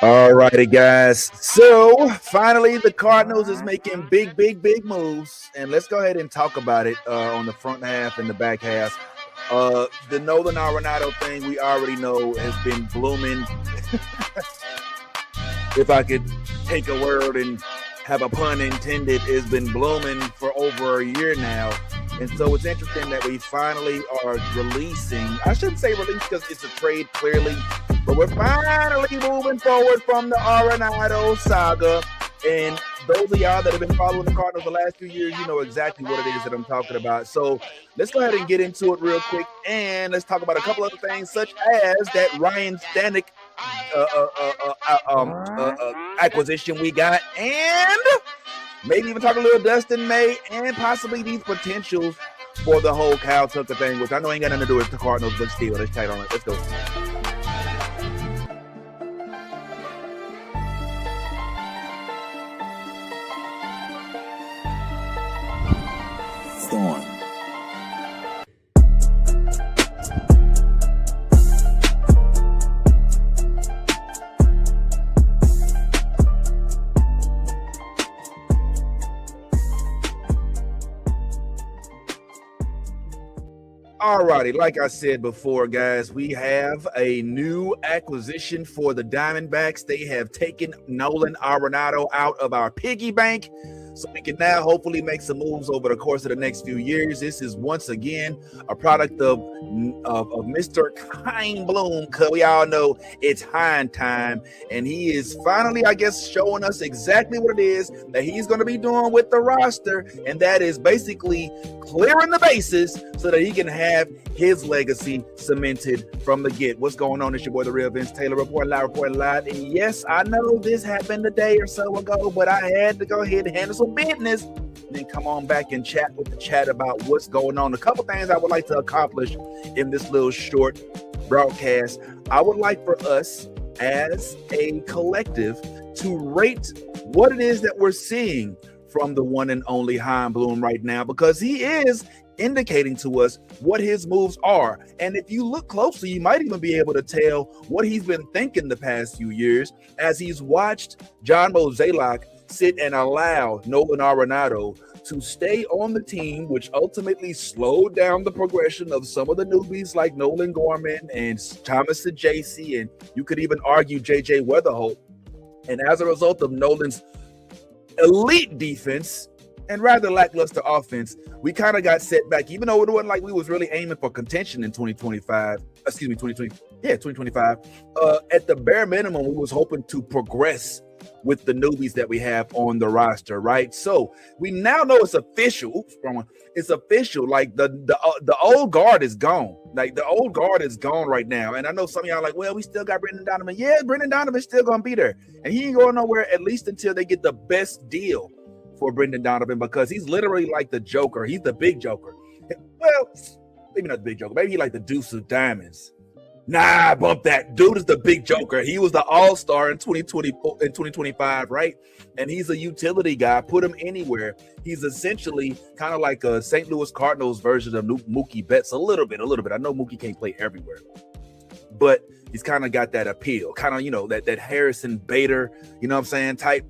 All righty, guys. So finally, the Cardinals is making big moves, and let's go ahead and talk about it on the front half and the back half. The Nolan Arenado thing we already know has been blooming. If I could take a word and have a pun intended, it's been blooming for over a year now. And so it's interesting that we finally are releasing. I shouldn't say release because it's a trade clearly, but we're finally moving forward from the Arenado saga. And those of y'all that have been following the Cardinals the last few years, you know exactly what it is that I'm talking about. So let's go ahead and get into it real quick. And let's talk about a couple other things, such as that Ryan Stanek acquisition we got, and maybe even talk a little Dustin May, and possibly these potentials for the whole Kyle Tucker thing, which I know ain't got nothing to do with the Cardinals, but still, let's tight on it. Let's go. Thorn. Alrighty, like I said before, guys, we have a new acquisition for the Diamondbacks. They have taken Nolan Arenado out of our piggy bank, so we can now hopefully make some moves over the course of the next few years. This is once again a product of Mr. Hein Bloom, because we all know it's Hein time, and he is finally, I guess, showing us exactly what it is that he's going to be doing with the roster, and that is basically clearing the bases so that he can have his legacy cemented from the get. What's going on? It's your boy, the real Vince Taylor, reporting live. And yes, I know this happened a day or so ago, but I had to go ahead and handle some business and then come on back and chat with the chat about what's going on. A couple things I would like to accomplish in this little short broadcast. I would like for us as a collective to rate what it is that we're seeing from the one and only Hein Bloom right now, because he is indicating to us what his moves are. And if you look closely, you might even be able to tell what he's been thinking the past few years as he's watched John Mozeliak sit and allow Nolan Arenado to stay on the team, which ultimately slowed down the progression of some of the newbies like Nolan Gorman and Thomas Sajaci, and you could even argue JJ Weatherholt. And as a result of Nolan's elite defense and rather lackluster offense, we kind of got set back, even though it wasn't like we was really aiming for contention in 2025. 2025. At the bare minimum, we was hoping to progress with the newbies that we have on the roster, right? So we now know it's official. It's official. Like the old guard is gone. Like the old guard is gone right now. And I know some of y'all are like, well, we still got Brendan Donovan. Yeah, Brendan Donovan's still gonna be there, and he ain't going nowhere at least until they get the best deal for Brendan Donovan, because he's literally like the Joker. He's the big Joker. Well, maybe not the big Joker. Maybe he like the deuce of diamonds. Nah, bump that. Dude is the big Joker. He was the all-star in 2024 and 2025, right? And he's a utility guy. Put him anywhere. He's essentially kind of like a St. Louis Cardinals version of Mookie Betts. A little bit. I know Mookie can't play everywhere, but he's kind of got that appeal. Kind of, you know, that Harrison Bader, you know what I'm saying, type.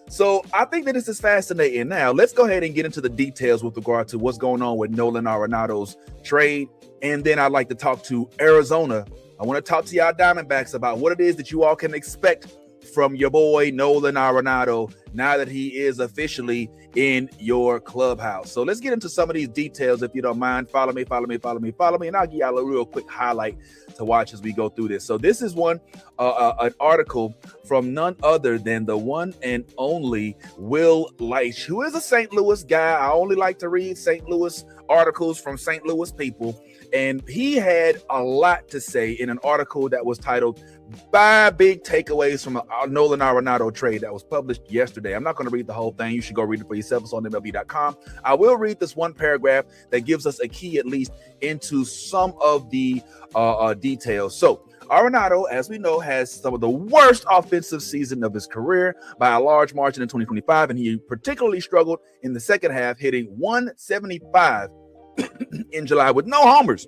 So I think that this is fascinating. Now, let's go ahead and get into the details with regard to what's going on with Nolan Arenado's trade. And then I'd like to talk to Arizona. I want to talk to y'all Diamondbacks about what it is that you all can expect from your boy Nolan Arenado now that he is officially in your clubhouse. So let's get into some of these details, if you don't mind. Follow me, and I'll give y'all a real quick highlight to watch as we go through this. So this is an article from none other than the one and only Will Leitch, who is a St. Louis guy. I only like to read St. Louis articles from St. Louis people. And he had a lot to say in an article that was titled 5 Big Takeaways from a Nolan Arenado Trade that was published yesterday. I'm not going to read the whole thing. You should go read it for yourself. It's on MLB.com. I will read this one paragraph that gives us a key, at least, into some of the details. So Arenado, as we know, has some of the worst offensive season of his career by a large margin in 2025, and he particularly struggled in the second half, hitting 175 in July with no homers,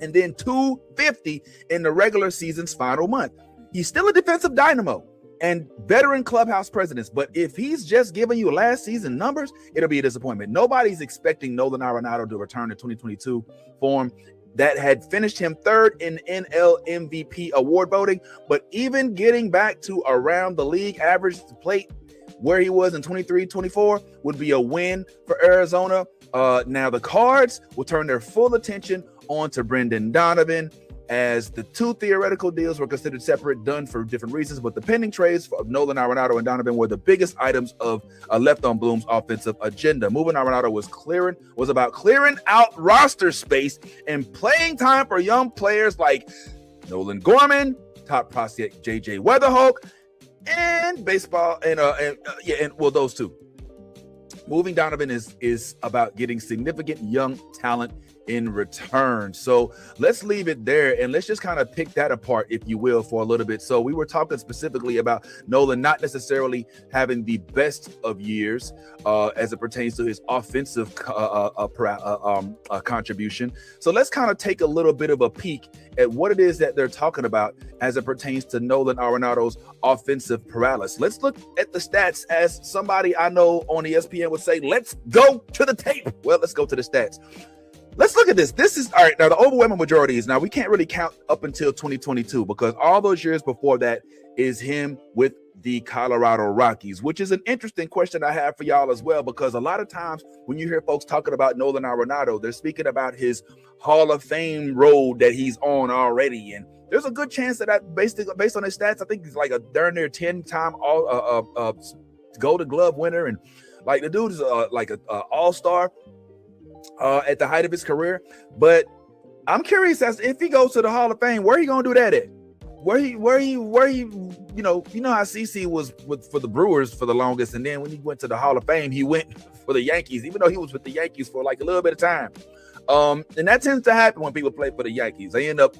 and then 250 in the regular season's final month. He's still a defensive dynamo and veteran clubhouse presidents. But if he's just giving you last season numbers, it'll be a disappointment. Nobody's expecting Nolan Arenado to return to 2022 form that had finished him third in NL MVP award voting. But even getting back to around the league average plate where he was in 23-24 would be a win for Arizona. Now the Cards will turn their full attention on to Brendan Donovan, as the two theoretical deals were considered separate, done for different reasons, but the pending trades of Nolan Arenado and Donovan were the biggest items of left on Bloom's offensive agenda. Moving Arenado was about clearing out roster space and playing time for young players like Nolan Gorman, top prospect JJ Weatherhawk, and baseball, and those two. Moving Donovan is about getting significant young talent in return. So let's leave it there and let's just kind of pick that apart, if you will, for a little bit. So we were talking specifically about Nolan not necessarily having the best of years as it pertains to his offensive contribution. So let's kind of take a little bit of a peek at what it is that they're talking about as it pertains to Nolan Arenado's offensive paralysis. Let's look at the stats, as somebody I know on ESPN would say, let's go to the tape. Well, let's go to the stats. Let's look at this. This is all right. Now, the overwhelming majority is, now we can't really count up until 2022 because all those years before that is him with the Colorado Rockies, which is an interesting question I have for y'all as well, because a lot of times when you hear folks talking about Nolan Arenado, they're speaking about his Hall of Fame road that he's on already. And there's a good chance that based on his stats, I think he's like a darn near 10-time Golden Glove winner. And like the dude is like an all-star at the height of his career. But I'm curious as if he goes to the Hall of Fame, where he gonna do that at? Where he you know how CC was for the Brewers for the longest, and then when he went to the Hall of Fame, he went for the Yankees, even though he was with the Yankees for like a little bit of time. And that tends to happen when people play for the Yankees. They end up,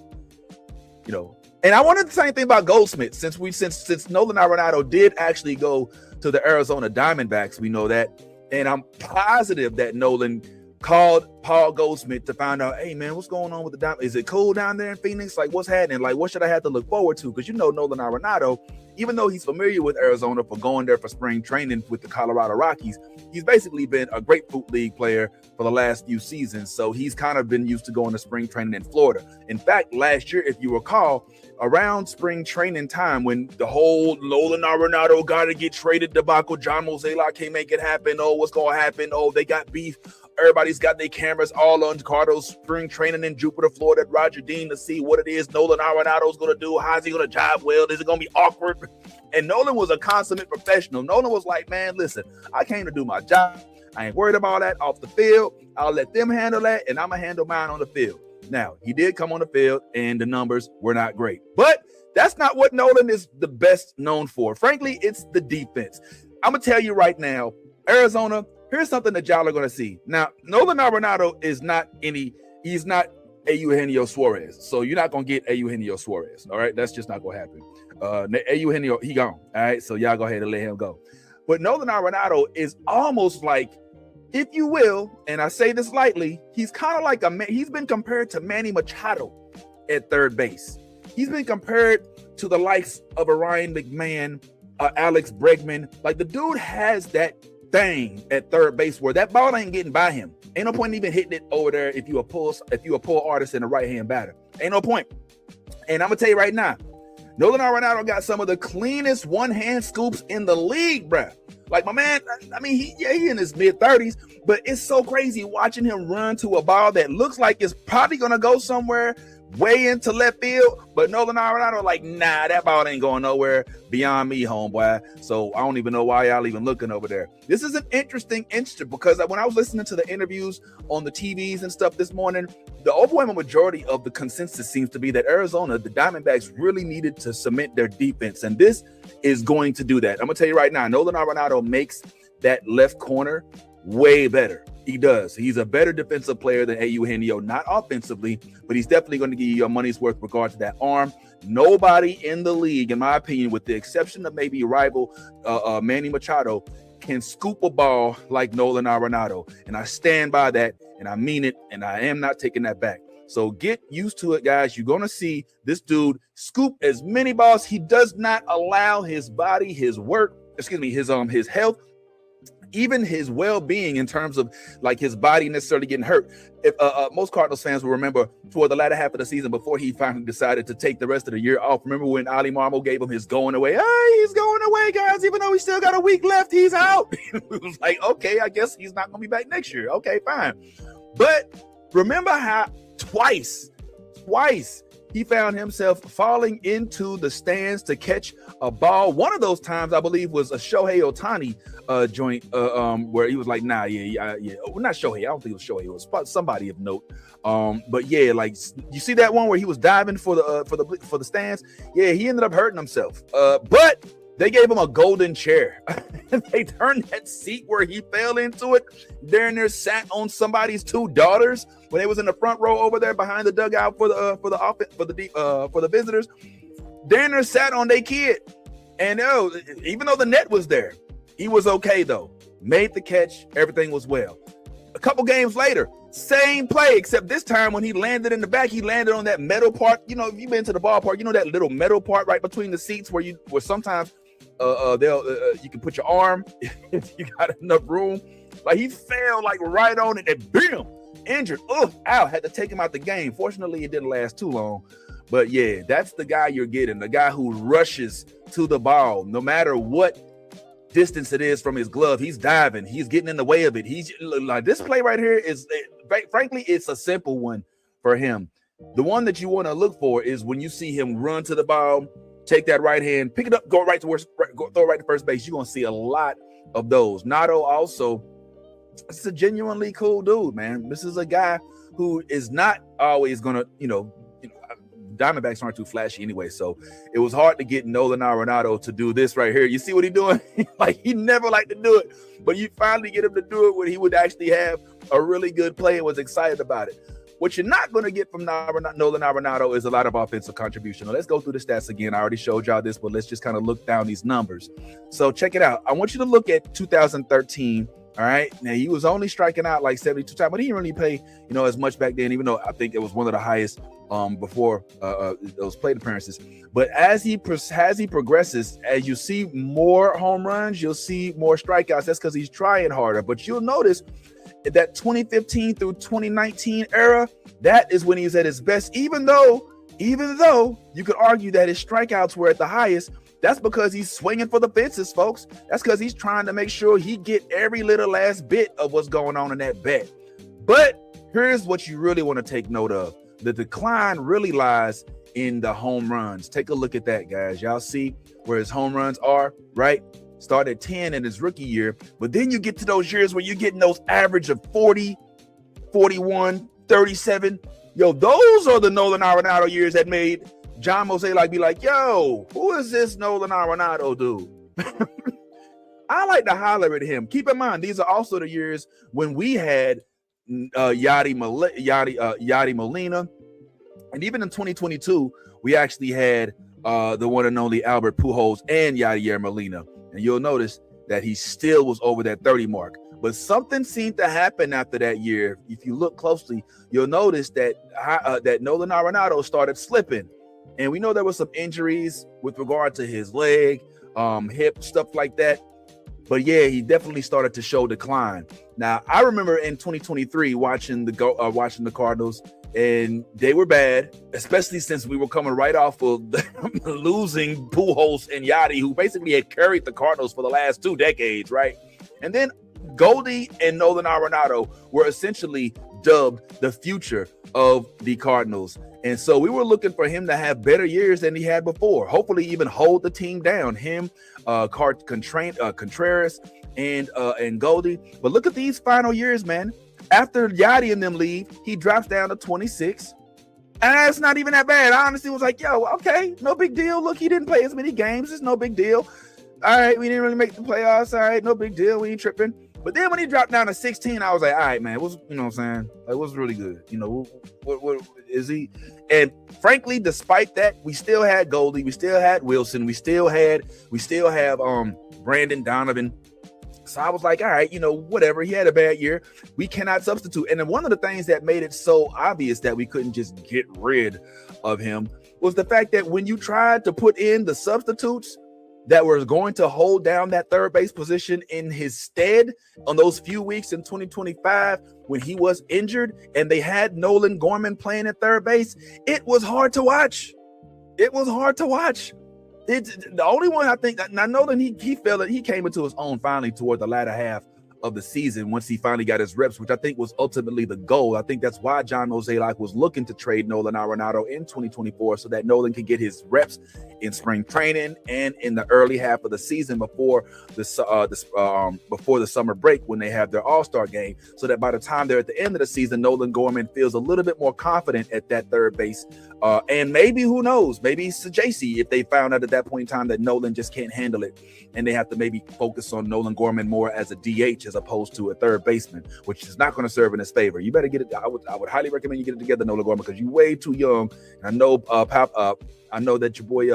and I wanted the same thing about Goldsmith, since Nolan Arenado did actually go to the Arizona Diamondbacks, we know that, and I'm positive that Nolan called Paul Goldsmith to find out, hey man, what's going on with the Diamondbacks? Is it cool down there in Phoenix? Like, what's happening? Like, what should I have to look forward to? Because Nolan Arenado, even though he's familiar with Arizona for going there for spring training with the Colorado Rockies, he's basically been a Grapefruit League player for the last few seasons. So he's kind of been used to going to spring training in Florida. In fact, last year, if you recall, around spring training time, when the whole Nolan Arenado got to get traded debacle, John Mozeliak can't make it happen. Oh, what's going to happen? Oh, they got beef. Everybody's got their cameras all on Cardo's spring training in Jupiter, Florida at Roger Dean to see what it is Nolan Arenado's going to do. How's he going to job well? Is it going to be awkward? And Nolan was a consummate professional. Nolan was like, man, listen, I came to do my job. I ain't worried about that off the field. I'll let them handle that, and I'm going to handle mine on the field. Now, he did come on the field, and the numbers were not great. But that's not what Nolan is the best known for. Frankly, it's the defense. I'm going to tell you right now, Arizona, here's something that y'all are going to see. Now, Nolan Arenado is he's not Eugenio Suarez. So you're not going to get Eugenio Suarez. All right. That's just not going to happen. Eugenio, he gone. All right. So y'all go ahead and let him go. But Nolan Arenado is almost like, if you will, and I say this lightly, he's kind of like he's been compared to Manny Machado at third base. He's been compared to the likes of a Ryan McMahon, Alex Bregman. Like, the dude has that thing at third base where that ball ain't getting by him. Ain't no point even hitting it over there if you a pull artist and a right-hand batter. Ain't no point. And I'm gonna tell you right now, Nolan Arenado got some of the cleanest one-hand scoops in the league, bruh. Like, my man, I mean, he in his mid-30s, but it's so crazy watching him run to a ball that looks like it's probably gonna go somewhere way into left field, but Nolan Arenado like, nah, that ball ain't going nowhere beyond me, homeboy. So I don't even know why y'all even looking over there. This is an interesting because when I was listening to the interviews on the TVs and stuff this morning, the overwhelming majority of the consensus seems to be that Arizona, the Diamondbacks, really needed to cement their defense, and this is going to do that. I'm gonna tell you right now, Nolan Arenado makes that left corner way better. He does. He's a better defensive player than Eugenio, not offensively, but he's definitely going to give you your money's worth with regard to that arm. Nobody in the league, in my opinion, with the exception of maybe rival Manny Machado, can scoop a ball like Nolan Arenado. And I stand by that, and I mean it, and I am not taking that back. So get used to it, guys. You're going to see this dude scoop as many balls. He does not allow his body, his health, even his well-being in terms of like his body necessarily getting hurt. If most Cardinals fans will remember toward the latter half of the season before he finally decided to take the rest of the year off. Remember when Ali Marmol gave him his going away? Hey, he's going away, guys. Even though he still got a week left, he's out. It was like, okay, I guess he's not going to be back next year. Okay, fine. But remember how twice he found himself falling into the stands to catch a ball. One of those times, I believe, was a Shohei Ohtani joint where he was like, nah, yeah. Oh, not Shohei. I don't think it was Shohei. It was somebody of note. But yeah, like you see that one where he was diving for the stands. Yeah, he ended up hurting himself. But they gave him a golden chair. They turned that seat where he fell into it. There sat on somebody's two daughters when they was in the front row over there behind the dugout for the visitors. Darren sat on their kid, and even though the net was there, he was okay though. Made the catch, everything was well. A couple games later, same play, except this time when he landed in the back, he landed on that metal part. You know, if you've been to the ballpark, you know that little metal part right between the seats where sometimes you can put your arm if you got enough room. Like he fell like right on it and bam, injured. Out. Had to take him out the game. Fortunately, it didn't last too long. But yeah, that's the guy you're getting. The guy who rushes to the ball, no matter what distance it is from his glove. He's diving. He's getting in the way of it. He's like, this play right here is, frankly, it's a simple one for him. The one that you want to look for is when you see him run to the ball, take that right hand, pick it up, throw it right to first base. You're going to see a lot of those. Nato also, this is a genuinely cool dude, man. This is a guy who is not always going to, Diamondbacks aren't too flashy anyway, so it was hard to get Nolan Arenado to do this right here. You see what he's doing? Like, he never liked to do it, but you finally get him to do it when he would actually have a really good play and was excited about it. What you're not going to get from Nolan Arenado is a lot of offensive contribution. Now, let's go through the stats again. I already showed y'all this, but let's just kind of look down these numbers. So check it out. I want you to look at 2013. All right. Now, he was only striking out like 72 times, but he didn't really play, as much back then, even though I think it was one of the highest before those plate appearances. But as he progresses, as you see more home runs, you'll see more strikeouts. That's because he's trying harder. But you'll notice that 2015 through 2019 era, that is when he's at his best. Even though you could argue that his strikeouts were at the highest, that's because he's swinging for the fences, folks. That's because he's trying to make sure he get every little last bit of what's going on in that bet. But here's what you really want to take note of. The decline really lies in the home runs. Take a look at that, guys. Y'all see where his home runs are, right? Start at 10 in his rookie year, but then you get to those years where you're getting those average of 40, 41, 37. Yo, those are the Nolan Arenado years that made John Mosey be like, yo, who is this Nolan Arenado dude? I like to holler at him. Keep in mind, these are also the years when we had Yadi Molina. And even in 2022, we actually had the one and only Albert Pujols and Yadier Molina. And you'll notice that he still was over that 30 mark. But something seemed to happen after that year. If you look closely, you'll notice that that Nolan Arenado started slipping. And we know there were some injuries with regard to his leg, hip, stuff like that. But yeah, he definitely started to show decline. Now, I remember in 2023 watching the Cardinals, and they were bad, especially since we were coming right off of losing Pujols and Yadi, who basically had carried the Cardinals for the last 2 decades, right? And then Goldie and Nolan Arenado were essentially dubbed the future of the Cardinals. And so we were looking for him to have better years than he had before. Hopefully even hold the team down. Him, Contreras, and Goldie. But look at these final years, man. After Yadi and them leave, he drops down to 26. And that's not even that bad. I honestly was like, yo, okay, no big deal. Look, he didn't play as many games. It's no big deal. All right, we didn't really make the playoffs. All right, no big deal. We ain't tripping. But then when he dropped down to 16, I was like, all right, man, what I'm saying? Like, what's really good? What is he? And frankly, despite that, we still had Goldie, we still had Wilson, we still have Brandon Donovan. So I was like, all right, whatever. He had a bad year. We cannot substitute. And then one of the things that made it so obvious that we couldn't just get rid of him was the fact that when you tried to put in the substitutes that were going to hold down that third base position in his stead on those few weeks in 2025 when he was injured and they had Nolan Gorman playing at third base, it was hard to watch. It was hard to watch. It's the only one I think. Now Nolan, he felt that he came into his own finally toward the latter half of the season once he finally got his reps, which I think was ultimately the goal. I think that's why John Mozeliak was looking to trade Nolan Arenado in 2024 so that Nolan can get his reps in spring training and in the early half of the season before the summer break when they have their All-Star game, so that by the time they're at the end of the season, Nolan Gorman feels a little bit more confident at that third base. And maybe, who knows, maybe Sajasi, if they found out at that point in time that Nolan just can't handle it and they have to maybe focus on Nolan Gorman more as a DH as opposed to a third baseman, which is not going to serve in his favor. You better get it. I would highly recommend you get it together, Nolan Gorman, because you're way too young. And I know, I know that your boy,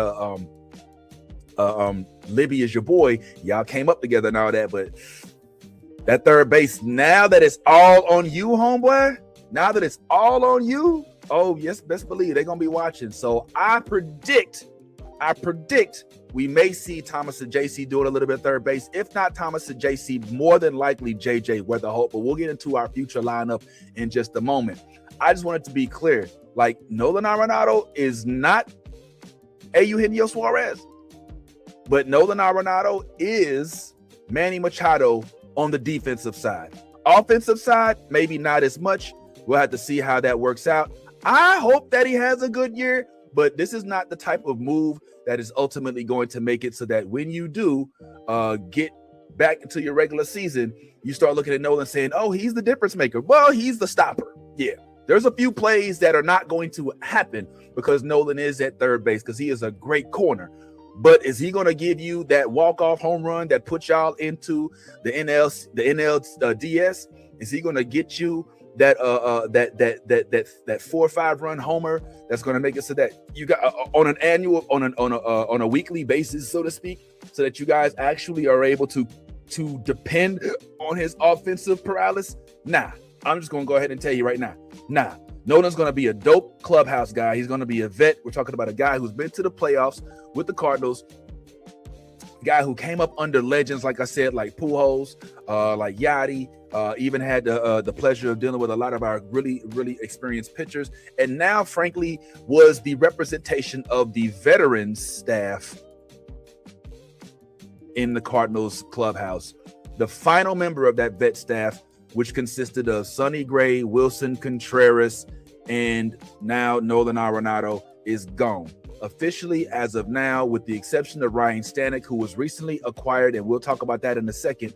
Libby is your boy. Y'all came up together and all that, but that third base, now that it's all on you, homeboy, now that it's all on you, oh yes, best believe they're gonna be watching. So I predict we may see Thomas Sajasi doing a little bit of third base. If not Thomas Sajasi, more than likely JJ Weatherholt. But we'll get into our future lineup in just a moment. I just wanted to be clear, like Nolan Arenado is not Eugenio Suarez, but Nolan Arenado is Manny Machado on the defensive side. Offensive side, maybe not as much. We'll have to see how that works out. I hope that he has a good year, but this is not the type of move that is ultimately going to make it so that when you do get back into your regular season, you start looking at Nolan saying, oh, he's the difference maker. Well, he's the stopper. Yeah, there's a few plays that are not going to happen because Nolan is at third base because he is a great corner. But is he going to give you that walk-off home run that puts y'all into the NLDS? Is he going to get you that 4 or 5 run homer that's going to make it so that you got on a weekly basis, so to speak, so that you guys actually are able to depend on his offensive paralysis? Nah, I'm just going to go ahead and tell you right now. Nah, Nolan's going to be a dope clubhouse guy. He's going to be a vet. We're talking about a guy who's been to the playoffs with the Cardinals, guy who came up under legends, like I said, like Pujols, like Yachty, even had the pleasure of dealing with a lot of our really, really experienced pitchers. And now, frankly, was the representation of the veterans staff in the Cardinals clubhouse. The final member of that vet staff, which consisted of Sonny Gray, Wilson Contreras, and now Nolan Arenado, is gone. Officially, as of now, with the exception of Ryan Stanek, who was recently acquired, and we'll talk about that in a second,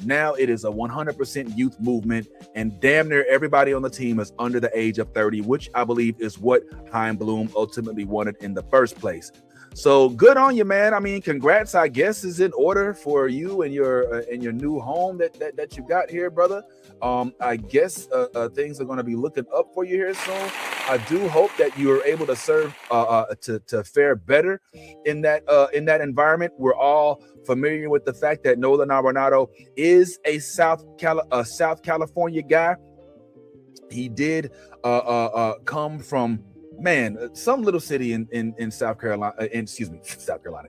now it is a 100% youth movement, and damn near everybody on the team is under the age of 30, which I believe is what Chaim Bloom ultimately wanted in the first place. So good on you, man. I mean, congrats, I guess, is in order for you and your new home that you got here, brother. I guess things are going to be looking up for you here soon. I do hope that you are able to serve to fare better in that environment. We're all familiar with the fact that Nolan Arenado is a South California guy. He did come from some little city in South Carolina.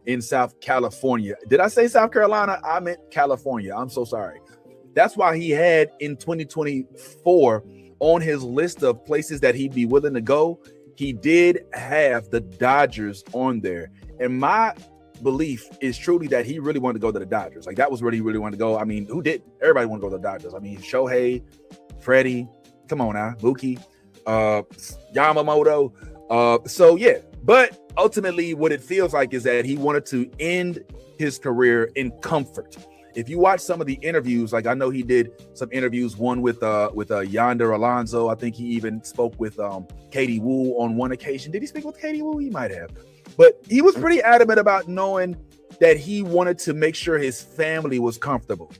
In South California. Did I say South Carolina? I meant California. I'm so sorry. That's why he had in 2024 on his list of places that he'd be willing to go, he did have the Dodgers on there. And my belief is truly that he really wanted to go to the Dodgers. Like, that was where he really wanted to go. I mean, who did? Everybody wanted to go to the Dodgers. I mean, Shohei, Freddie, come on now, Mookie, Yamamoto. So yeah, but ultimately what it feels like is that he wanted to end his career in comfort. If you watch some of the interviews, like I know he did some interviews, one with Yonder Alonso. I think he even spoke with Katie Woo on one occasion. Did he speak with Katie Woo? He might have. But he was pretty adamant about knowing that he wanted to make sure his family was comfortable.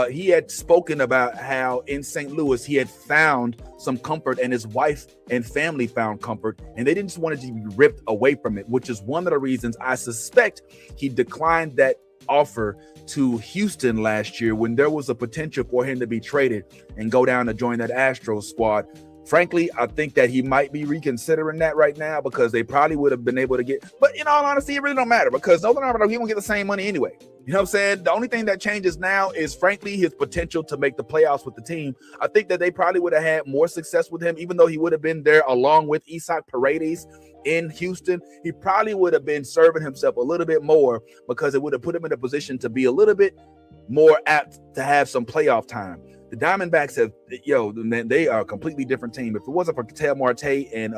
He had spoken about how in St. Louis he had found some comfort, and his wife and family found comfort, and they didn't want it to be ripped away from it, which is one of the reasons I suspect he declined that offer to Houston last year when there was a potential for him to be traded and go down to join that Astros squad. Frankly, I think that he might be reconsidering that right now because they probably would have been able to get, but in all honesty, it really don't matter because Nolan Arenado, he won't get the same money anyway. You know what I'm saying? The only thing that changes now is, frankly, his potential to make the playoffs with the team. I think that they probably would have had more success with him, even though he would have been there along with Isaac Paredes in Houston. He probably would have been serving himself a little bit more because it would have put him in a position to be a little bit more apt to have some playoff time. The Diamondbacks have, man, they are a completely different team. If it wasn't for Ketel Marte and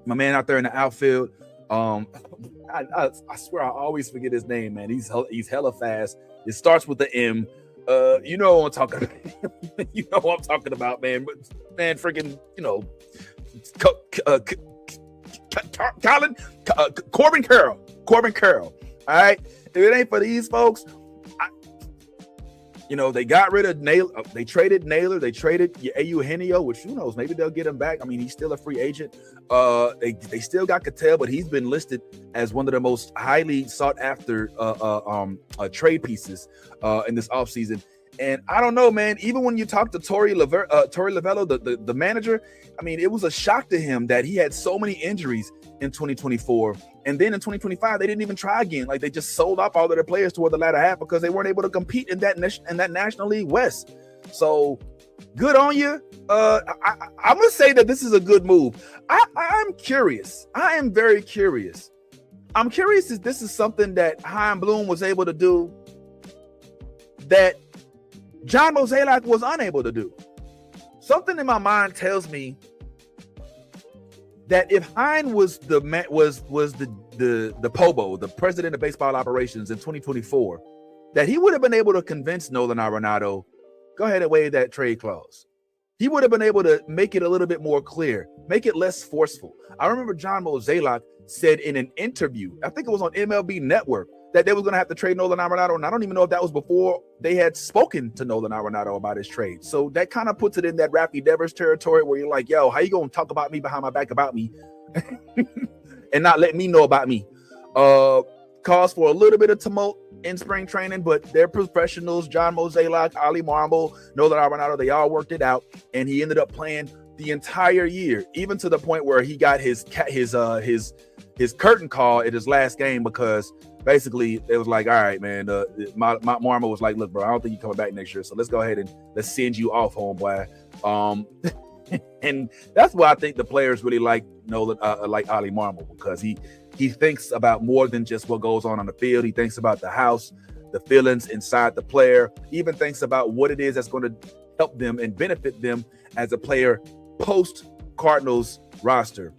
my man out there in the outfield, I swear I always forget his name, man. He's hella fast. It starts with the M. You know what I'm talking about. You know what I'm talking about, man. But man, freaking, Corbin Carroll. All right. If it ain't for these folks, they got rid of Naylor. They traded Naylor. They traded Eugenio, which who knows? Maybe they'll get him back. I mean, he's still a free agent. They still got Ketel, but he's been listed as one of the most highly sought after trade pieces in this offseason. And I don't know, man. Even when you talk to Torey Lovullo, the manager, I mean, it was a shock to him that he had so many injuries in 2024. And then in 2025, they didn't even try again. Like, they just sold off all of their players toward the latter half because they weren't able to compete in that National League West. So good on you. I'm going to say that this is a good move. I'm curious. I am very curious. I'm curious if this is something that Chaim Bloom was able to do that John Mozeliak was unable to do. Something in my mind tells me that if Hein was the POBO, the president of baseball operations in 2024, that he would have been able to convince Nolan Arenado, go ahead and waive that trade clause. He would have been able to make it a little bit more clear, make it less forceful. I remember John Mozeliak said in an interview, I think it was on MLB Network, that they were going to have to trade Nolan Arenado, and I don't even know if that was before they had spoken to Nolan Arenado about his trade. So that kind of puts it in that Rafi Devers territory where you're like, yo, how you going to talk about me behind my back about me and not let me know about me? Caused for a little bit of tumult in spring training, but they're professionals. John Mozeliak, Ali Marmol, Nolan Arenado, they all worked it out, and he ended up playing the entire year, even to the point where he got his curtain call at his last game because basically it was like, all right, man, Marmo was like, look, bro, I don't think you're coming back next year, so let's go ahead and let's send you off, homeboy. And that's why I think the players really like Nolan, like Ali Marmol, because he thinks about more than just what goes on the field. He thinks about the house, the feelings inside the player, even thinks about what it is that's going to help them and benefit them as a player post Cardinals roster.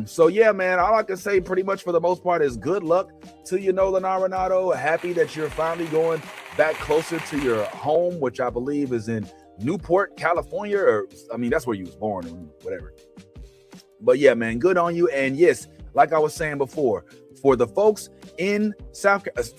So yeah, man, all I can say pretty much for the most part is good luck to you, Nolan Arenado. Happy that you're finally going back closer to your home, which I believe is in Newport, California, or I mean, that's where you was born or whatever. But yeah, man, good on you. And yes, like I was saying before, for the folks in South Carolina,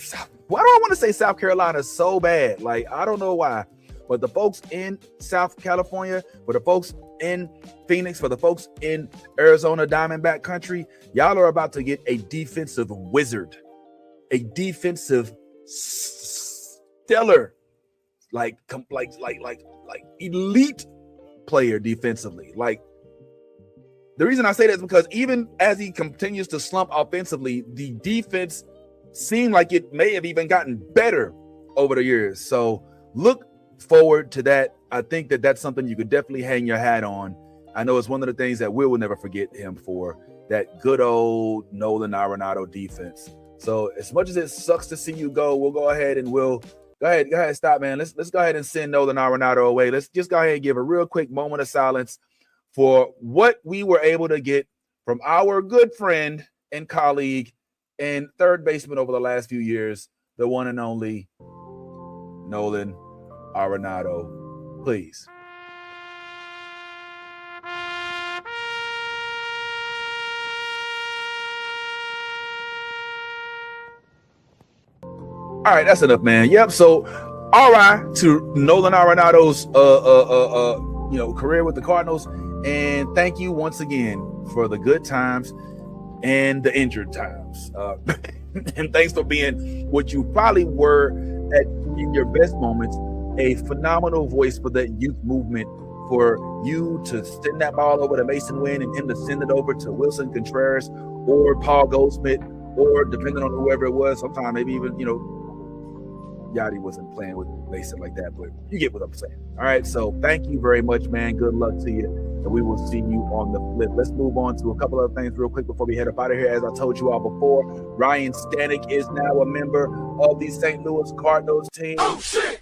why do I want to say South Carolina so bad? Like, I don't know why, but the folks in South California, for the folks in Phoenix, for the folks in Arizona Diamondback country, y'all are about to get a defensive wizard, a defensive stellar, like elite player defensively. Like, the reason I say that is because even as he continues to slump offensively, the defense seemed like it may have even gotten better over the years. So look forward to that. I think that that's something you could definitely hang your hat on. I know it's one of the things that we'll never forget him for, that good old Nolan Arenado defense. So as much as it sucks to see you go, we'll go ahead and go ahead, stop, man. Let's go ahead and send Nolan Arenado away. Let's just go ahead and give a real quick moment of silence for what we were able to get from our good friend and colleague and third baseman over the last few years, the one and only Nolan Arenado. Please. All right, that's enough, man. Yep. So, RI to Nolan Arenado's career with the Cardinals, and thank you once again for the good times and the injured times. And thanks for being what you probably were in your best moments, a phenomenal voice for that youth movement, for you to send that ball over to Mason Wynn and him to send it over to Wilson Contreras or Paul Goldsmith, or depending on whoever it was, sometimes maybe even, Yachty wasn't playing with Mason like that, but you get what I'm saying. All right, so thank you very much, man. Good luck to you, and we will see you on the flip. Let's move on to a couple of things real quick before we head up out of here. As I told you all before, Ryan Stanek is now a member of the St. Louis Cardinals team. Oh, shit!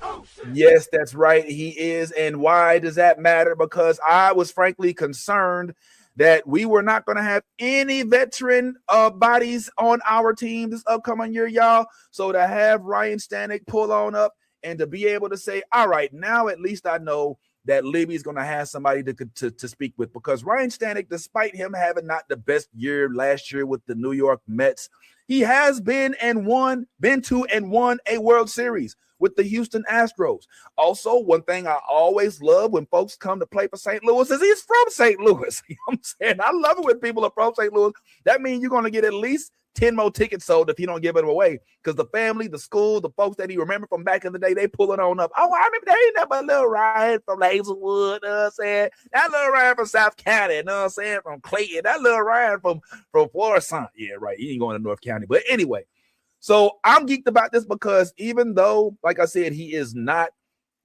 Yes, that's right, he is. And why does that matter? Because I was frankly concerned that we were not going to have any veteran bodies on our team this upcoming year, y'all. So to have Ryan Stanek pull on up and to be able to say, all right, now at least I know that Libby's going to have somebody to speak with, because Ryan Stanek, despite him having not the best year last year with the New York Mets, he has been to and won a World Series with the Houston Astros. Also, one thing I always love when folks come to play for St. Louis is he's from St. Louis. You know what I'm saying? I love it when people are from St. Louis. That means you're going to get at least 10 more tickets sold if you don't give them away, because the family, the school, the folks that he remember from back in the day, they pull it on up. Oh, I remember they ain't nothing but little Ryan from Hazelwood, you know what I'm saying? That little Ryan from South County, you know what I'm saying? From Clayton, that little Ryan from Florissant. Yeah, right. He ain't going to North County. But anyway, so I'm geeked about this because even though, like I said, he is not,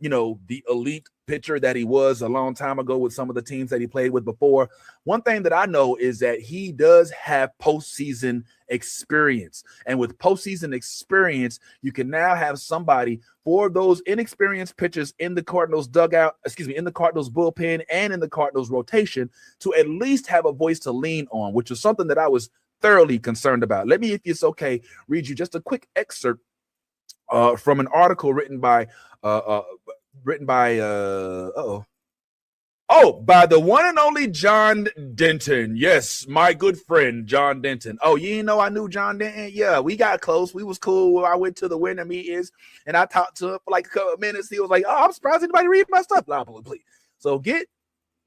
the elite pitcher that he was a long time ago with some of the teams that he played with before, one thing that I know is that he does have postseason experience. And with postseason experience, you can now have somebody for those inexperienced pitchers in the Cardinals in the Cardinals bullpen and in the Cardinals rotation to at least have a voice to lean on, which is something that I was thoroughly concerned about. Let me, if it's okay, read you just a quick excerpt from an article written by by the one and only John Denton. Yes, my good friend John Denton. Oh, you didn't know I knew John Denton? Yeah, we got close. We was cool. I went to the winter meetings and I talked to him for like a couple of minutes. He was like, "Oh, I'm surprised anybody read my stuff." Blah, blah, blah. So get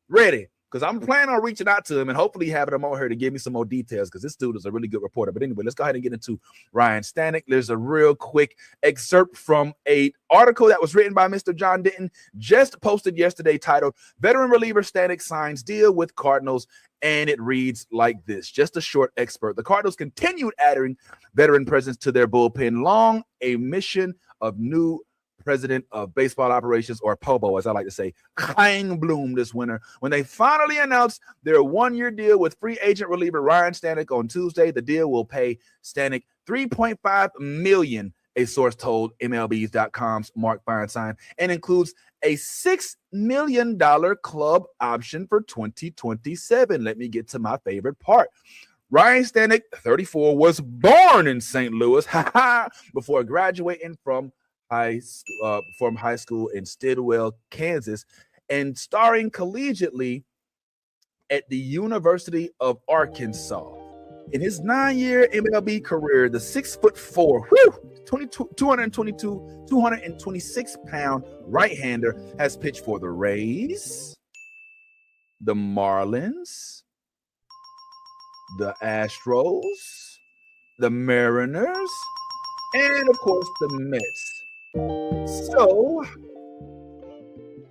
ready, because I'm planning on reaching out to him and hopefully having him on here to give me some more details, because this dude is a really good reporter. But anyway, let's go ahead and get into Ryan Stanek. There's a real quick excerpt from an article that was written by Mr. John Denton, just posted yesterday, titled "Veteran Reliever Stanek Signs Deal with Cardinals." And it reads like this, just a short excerpt. The Cardinals continued adding veteran presence to their bullpen, long a mission of new president of baseball operations, or POBO, as I like to say, Hein Bloom, this winter, when they finally announced their one-year deal with free agent reliever Ryan Stanek on Tuesday. The deal will pay Stanek $3.5 million, a source told MLB.com's Mark Feinstein, and includes a $6 million club option for 2027. Let me get to my favorite part. Ryan Stanek, 34, was born in St. Louis before graduating from high school in Stillwell, Kansas, and starring collegiatally at the University of Arkansas. In his 9-year MLB career, the 6'4", 226-pound right-hander has pitched for the Rays, the Marlins, the Astros, the Mariners, and of course the Mets. So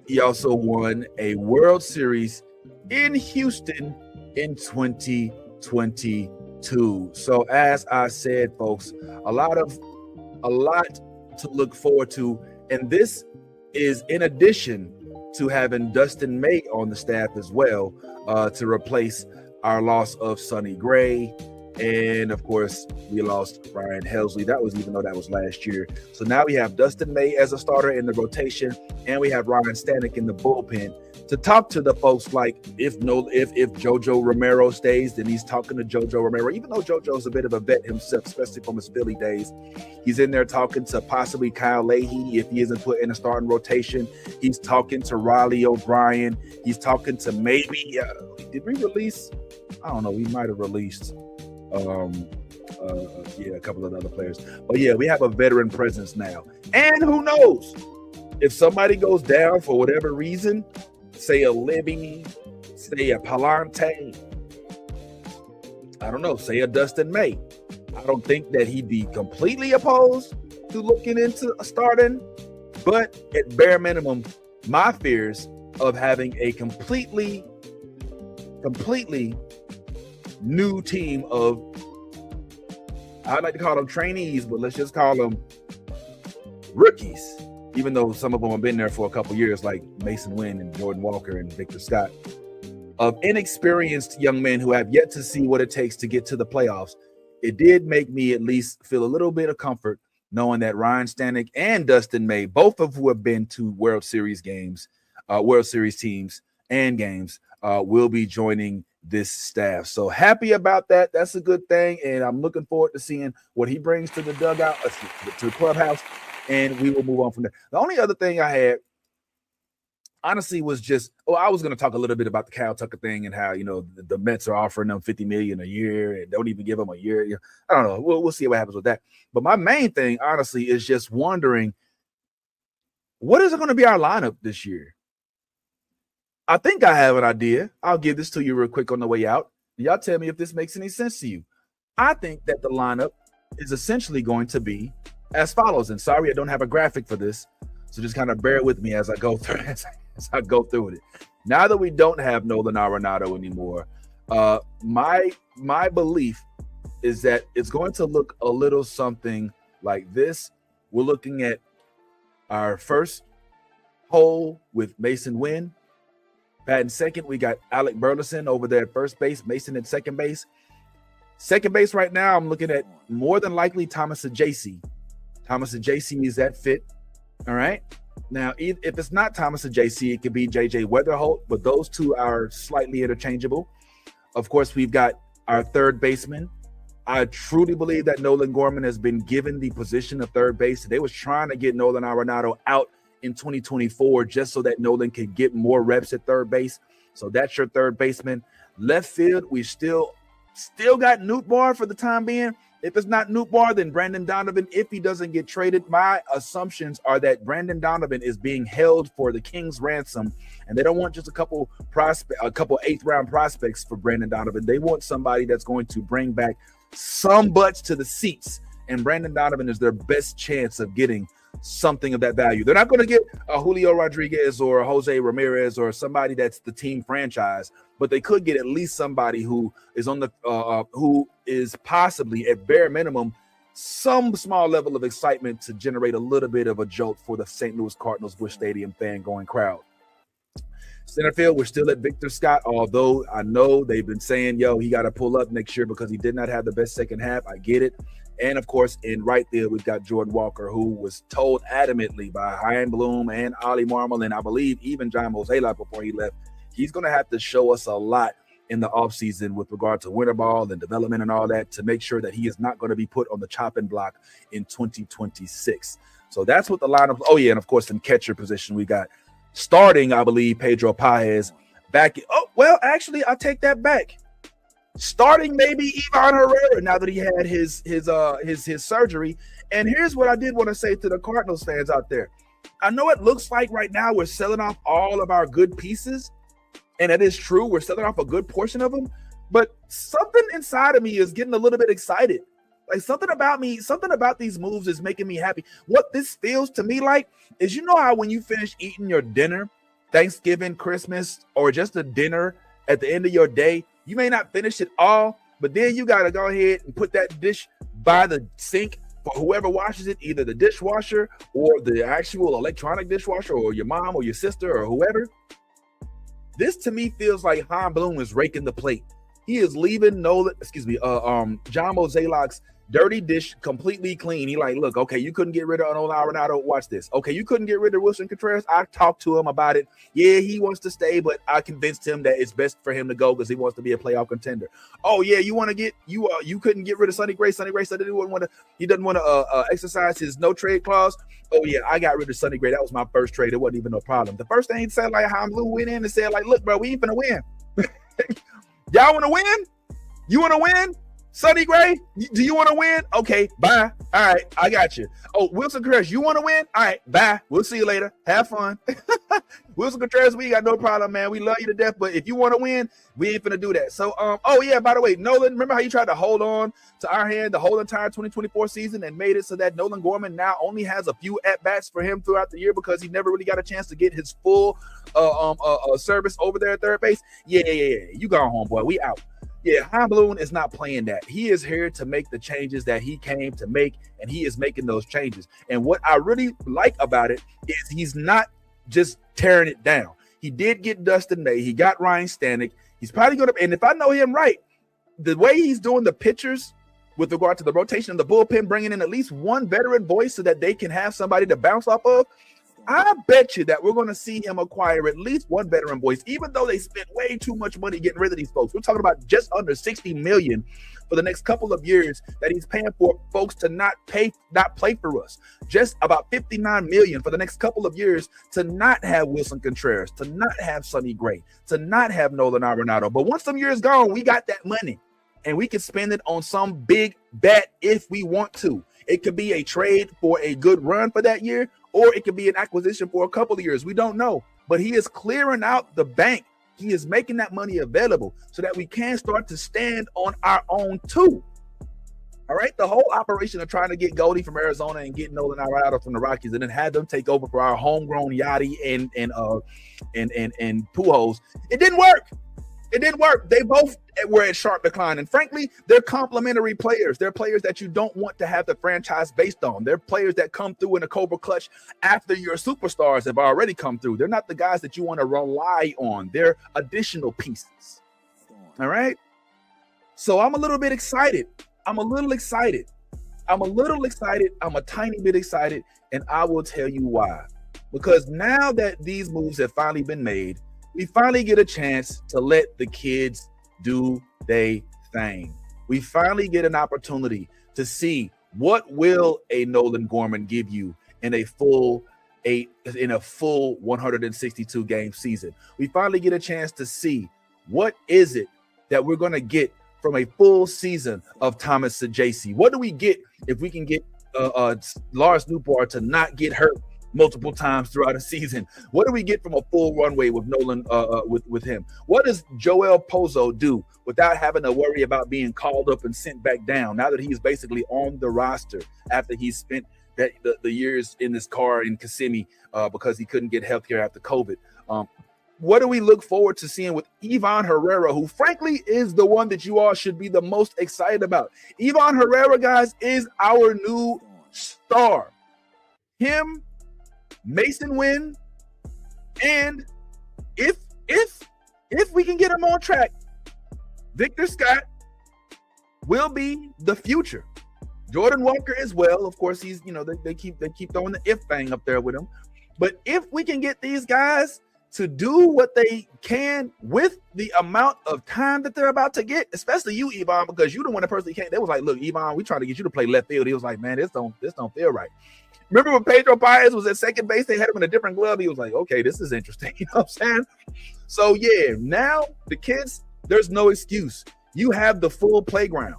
he also won a World Series in Houston in 2022. So as I said, folks, a lot to look forward to. And this is in addition to having Dustin May on the staff as well, to replace our loss of Sonny Gray. And of course, we lost Ryan Helsley. That was, even though that was last year. So now we have Dustin May as a starter in the rotation, and we have Ryan Stanek in the bullpen to talk to the folks. Like if JoJo Romero stays, then he's talking to JoJo Romero. Even though JoJo's a bit of a vet himself, especially from his Philly days, he's in there talking to possibly Kyle Leahy if he isn't put in a starting rotation. He's talking to Riley O'Brien. He's talking to maybe did we release? I don't know. We might have released. A couple of other players, but yeah, we have a veteran presence now. And who knows, if somebody goes down for whatever reason, say a Libby, say a Palante, I don't know, say a Dustin May, I don't think that he'd be completely opposed to looking into starting, but at bare minimum, my fears of having a completely new team of, I'd like to call them trainees, but let's just call them rookies, even though some of them have been there for a couple years, like Mason Wynn and Jordan Walker and Victor Scott, of inexperienced young men who have yet to see what it takes to get to the playoffs. It did make me at least feel a little bit of comfort knowing that Ryan Stanek and Dustin May, both of who have been to World Series teams and games, will be joining this staff. So happy about that. That's a good thing. And I'm looking forward to seeing what he brings to the dugout, to the clubhouse, and we will move on from there. The only other thing I had, honestly, was just, I was going to talk a little bit about the Kyle Tucker thing and how, the Mets are offering them $50 million a year and don't even give them a year. I don't know. We'll see what happens with that. But my main thing, honestly, is just wondering, what is going to be our lineup this year? I think I have an idea. I'll give this to you real quick on the way out. Y'all tell me if this makes any sense to you. I think that the lineup is essentially going to be as follows. And sorry, I don't have a graphic for this, so just kind of bear with me as I go through as I go through with it. Now that we don't have Nolan Arenado anymore, my belief is that it's going to look a little something like this. We're looking at our first hole with Mason Wynn. Batting second, we got Alec Burleson over there at first base, Mason at second base. Second base right now, I'm looking at more than likely Thomas Ajayce. Thomas Ajayce is that fit. All right. Now, if it's not Thomas Ajayce, it could be JJ Weatherholt, but those two are slightly interchangeable. Of course, we've got our third baseman. I truly believe that Nolan Gorman has been given the position of third base. They was trying to get Nolan Arenado out in 2024 just so that Nolan could get more reps at third base. So that's your third baseman. Left field, we still got Nootbaar for the time being. If it's not Nootbaar, then Brandon Donovan. If he doesn't get traded, my assumptions are that Brandon Donovan is being held for the King's ransom, and they don't want just a couple eighth-round prospects for Brandon Donovan. They want somebody that's going to bring back some butts to the seats, and Brandon Donovan is their best chance of getting something of that value. They're not going to get a Julio Rodriguez or a Jose Ramirez or somebody that's the team franchise, but they could get at least somebody who is on the who is possibly at bare minimum some small level of excitement to generate a little bit of a jolt for the St. Louis Cardinals Busch Stadium fan going crowd. Center field, we're still at Victor Scott, although I know they've been saying, he got to pull up next year because he did not have the best second half. I get it. And, of course, in right field, we've got Jordan Walker, who was told adamantly by Chaim Bloom and Ollie Marmol, and I believe even John Mozeliak before he left, he's going to have to show us a lot in the offseason with regard to winter ball and development and all that to make sure that he is not going to be put on the chopping block in 2026. So that's what the lineup. Oh, yeah, and, of course, in catcher position, we got starting, I believe, Pedro Paez back. Oh, well, actually, I'll take that back. Starting maybe Ivan Herrera now that he had his surgery. And here's what I did want to say to the Cardinals fans out there. I know it looks like right now we're selling off all of our good pieces, and it is true. We're selling off a good portion of them, but something inside of me is getting a little bit excited. Like something about these moves is making me happy. What this feels to me like is, how when you finish eating your dinner, Thanksgiving, Christmas, or just a dinner at the end of your day, you may not finish it all, but then you got to go ahead and put that dish by the sink for whoever washes it, either the dishwasher or the actual electronic dishwasher or your mom or your sister or whoever. This to me feels like Chaim Bloom is raking the plate. He is leaving John Mozeliak's dirty dish completely clean. He like, look, okay, you couldn't get rid of Nolan Arenado. Watch this. Okay, you couldn't get rid of Wilson Contreras. I talked to him about it. Yeah, he wants to stay, but I convinced him that it's best for him to go because he wants to be a playoff contender. Oh yeah, you couldn't get rid of Sonny Gray. Sonny Gray said he doesn't want to exercise his no trade clause. Oh yeah, I got rid of Sonny Gray. That was my first trade. It wasn't even no problem. The first thing he said, like, Chaim Bloom went in and said, like, look, bro, we ain't finna win. Y'all want to win? You want to win? Sonny Gray, do you want to win? Okay, bye. All right, I got you. Oh, Wilson Contreras, you want to win? All right, bye. We'll see you later. Have fun. Wilson Contreras, we got no problem, man. We love you to death, but if you want to win, we ain't finna do that. So, oh yeah, by the way, Nolan, remember how you tried to hold on to our hand the whole entire 2024 season and made it so that Nolan Gorman now only has a few at-bats for him throughout the year because he never really got a chance to get his full service over there at third base? Yeah. You gone home, boy. We out. Yeah, Hein Bloom is not playing that. He is here to make the changes that he came to make, and he is making those changes. And what I really like about it is he's not just tearing it down. He did get Dustin May. He got Ryan Stanek. He's probably going to, and if I know him right, the way he's doing the pitchers with regard to the rotation of the bullpen, bringing in at least one veteran voice so that they can have somebody to bounce off of, I bet you that we're going to see him acquire at least one veteran voice, even though they spent way too much money getting rid of these folks. We're talking about just under $60 million for the next couple of years that he's paying for folks to not play for us. Just about $59 million for the next couple of years to not have Wilson Contreras, to not have Sonny Gray, to not have Nolan Arenado. But once some years gone, we got that money and we can spend it on some big bet if we want to. It could be a trade for a good run for that year, or it could be an acquisition for a couple of years. We don't know, but he is clearing out the bank. He is making that money available so that we can start to stand on our own too. All right, the whole operation of trying to get Goldie from Arizona and get Nolan Arenado from the Rockies, and then have them take over for our homegrown Yachty and Pujols, it didn't work. It didn't work. They both were at sharp decline. And frankly, they're complementary players. They're players that you don't want to have the franchise based on. They're players that come through in a Cobra clutch after your superstars have already come through. They're not the guys that you want to rely on. They're additional pieces. All right. So I'm a little bit excited. I'm a tiny bit excited. And I will tell you why. Because now that these moves have finally been made, we finally get a chance to let the kids do their thing. We finally get an opportunity to see what will a Nolan Gorman give you in a full 162 game season. We finally get a chance to see what is it that we're going to get from a full season of Thomas Saggese. What do we get if we can get Lars Nootbaar to not get hurt multiple times throughout a season? What do we get from a full runway with Nolan, with him? What does Joel Pozo do without having to worry about being called up and sent back down now that he's basically on the roster after he spent the years in this car in Kissimmee because he couldn't get health care after COVID? What do we look forward to seeing with Ivan Herrera, who frankly is the one that you all should be the most excited about? Ivan Herrera, guys, is our new star. Him, Mason Wynn, and if we can get him on track, Victor Scott will be the future. Jordan Walker as well. Of course, he's, they keep throwing the if thing up there with him. But if we can get these guys to do what they can with the amount of time that they're about to get, especially you, Ivan, because you the one that personally came. They was like, look, Ivan, we trying to get you to play left field. He was like, man, this don't feel right. Remember when Pedro Paez was at second base, they had him in a different glove. He was like, okay, this is interesting. You know what I'm saying? So yeah, now the kids, there's no excuse. You have the full playground.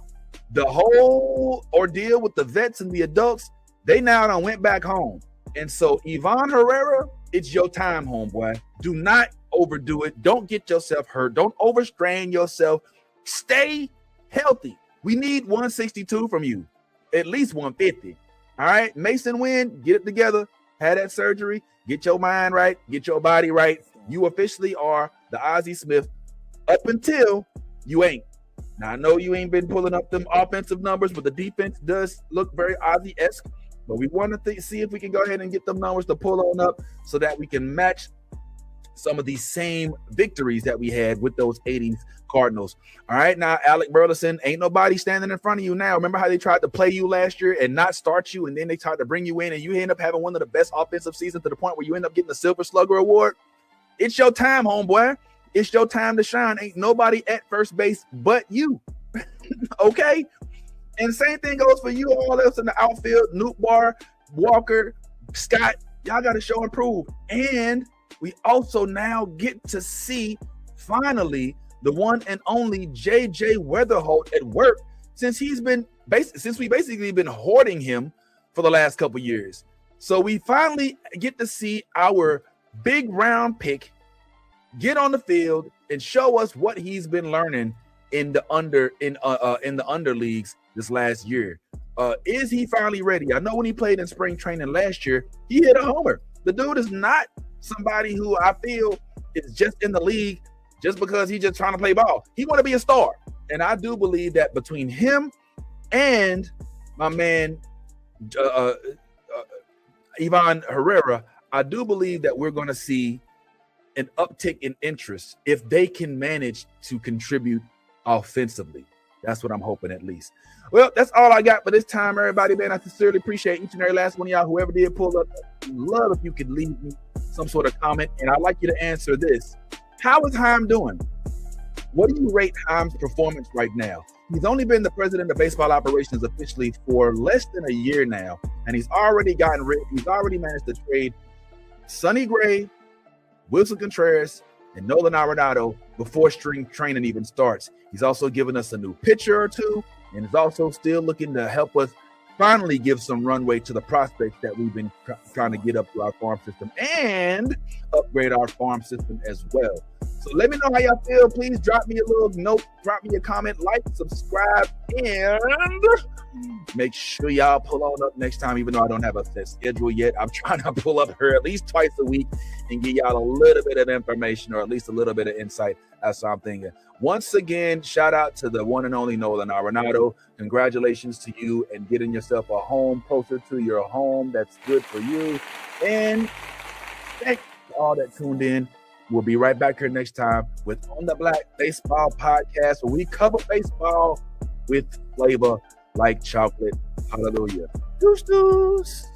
The whole ordeal with the vets and the adults, they now done went back home. And so Ivan Herrera, it's your time, homeboy. Do not overdo it. Don't get yourself hurt. Don't overstrain yourself. Stay healthy. We need 162 from you, at least 150. All right, Mason Wynn, get it together. Have that surgery. Get your mind right. Get your body right. You officially are the Ozzie Smith up until you ain't. Now, I know you ain't been pulling up them offensive numbers, but the defense does look very Ozzie-esque. But we want to see if we can go ahead and get them numbers to pull on up so that we can match some of these same victories that we had with those 80s Cardinals. All right, now, Alec Burleson, ain't nobody standing in front of you now. Remember how they tried to play you last year and not start you, and then they tried to bring you in, and you end up having one of the best offensive seasons to the point where you end up getting the Silver Slugger Award? It's your time, homeboy. It's your time to shine. Ain't nobody at first base but you. Okay? And the same thing goes for you all else in the outfield. Nootbaar, Walker, Scott, y'all got to show and prove. And we also now get to see, finally, the one and only J.J. Weatherholt at work since we basically been hoarding him for the last couple years. So we finally get to see our big round pick get on the field and show us what he's been learning in the under leagues this last year. Is he finally ready? I know when he played in spring training last year, he hit a homer. The dude is not somebody who I feel is just in the league just because he's just trying to play ball. He want to be a star. And I do believe that between him and my man Ivan Herrera, I do believe that we're going to see an uptick in interest if they can manage to contribute offensively. That's what I'm hoping, at least. Well, that's all I got for this time, everybody, man. I sincerely appreciate each and every last one of y'all. Whoever did pull up, love if you could leave me some sort of comment, and I'd like you to answer this. How is Heim doing? What do you rate Heim's performance right now? He's only been the president of baseball operations officially for less than a year now, and he's already managed to trade Sonny Gray, Wilson Contreras, and Nolan Arenado before spring training even starts. He's also given us a new pitcher or two, and is also still looking to help us finally give some runway to the prospects that we've been trying to get up to our farm system and upgrade our farm system as well. So let me know how y'all feel. Please drop me a little note, drop me a comment, like, subscribe, and make sure y'all pull on up next time, even though I don't have a set schedule yet. I'm trying to pull up here at least twice a week and give y'all a little bit of information or at least a little bit of insight as I'm thinking. Once again, shout out to the one and only Nolan Arenado. Congratulations to you and getting yourself a home closer to your home. That's good for you. And thank you all that tuned in. We'll be right back here next time with On the Black Baseball Podcast, where we cover baseball with flavor like chocolate. Hallelujah. Deuce, deuce.